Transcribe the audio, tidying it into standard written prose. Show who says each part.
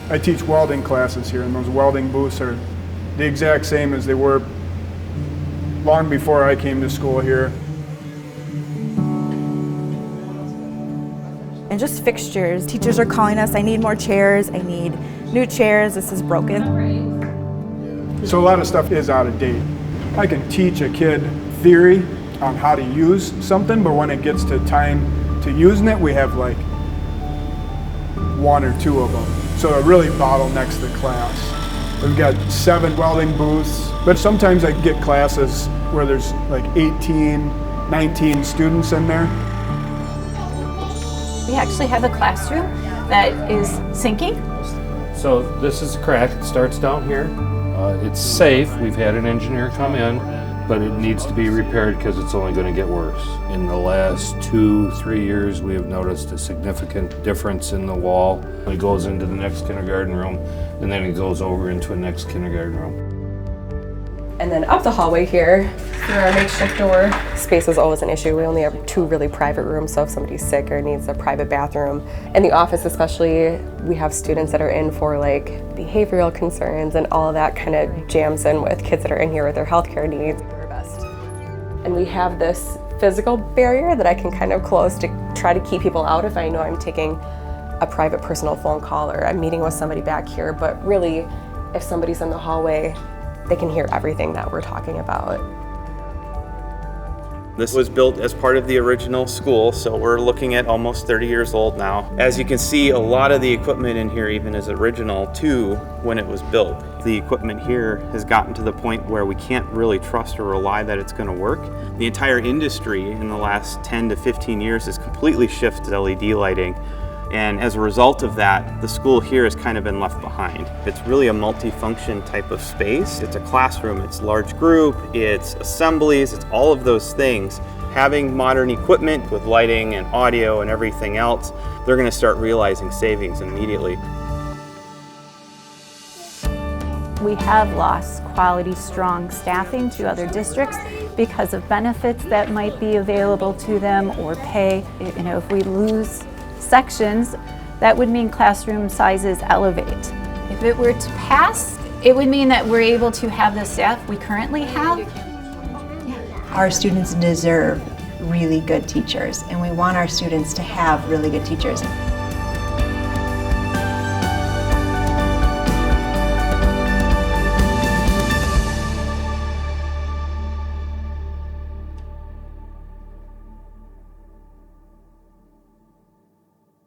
Speaker 1: I teach welding classes here, and those welding booths are the exact same as they were long before I came to school here.
Speaker 2: And just fixtures. Teachers are calling us, I need more chairs, I need new chairs, this is broken.
Speaker 1: So a lot of stuff is out of date. I can teach a kid theory on how to use something, but when it gets to time to using it, we have like 1 or 2 of them. So it really bottlenecks the class. We've got 7 welding booths, but sometimes I get classes where there's like 18, 19 students in there.
Speaker 3: We actually have a classroom that is sinking.
Speaker 4: So this is correct. It starts down here. It's safe. We've had an engineer come in, but it needs to be repaired because it's only going to get worse. In the last 2-3 years, we have noticed a significant difference in the wall. It goes into the next kindergarten room, and then it goes over into a next kindergarten room.
Speaker 5: And then up the hallway here, through our makeshift door. Space is always an issue. We only have 2 really private rooms, so if somebody's sick or needs a private bathroom. In the office especially, we have students that are in for like behavioral concerns, and all of that kind of jams in with kids that are in here with their healthcare needs. And we have this physical barrier that I can kind of close to try to keep people out if I know I'm taking a private personal phone call or I'm meeting with somebody back here. But really, if somebody's in the hallway, they can hear everything that we're talking about.
Speaker 6: This was built as part of the original school, so we're looking at almost 30 years old now. As you can see, a lot of the equipment in here even is original to when it was built. The equipment here has gotten to the point where we can't really trust or rely that it's going to work. The entire industry in the last 10 to 15 years has completely shifted to LED lighting. And as a result of that, the school here has kind of been left behind. It's really a multi-function type of space. It's a classroom, it's large group, it's assemblies, it's all of those things. Having modern equipment with lighting and audio and everything else, they're going to start realizing savings immediately.
Speaker 3: We have lost quality, strong staffing to other districts because of benefits that might be available to them or pay. You know, if we lose sections, that would mean classroom sizes elevate. If it were to pass, it would mean that we're able to have the staff we currently have.
Speaker 7: Our students deserve really good teachers, and we want our students to have really good teachers.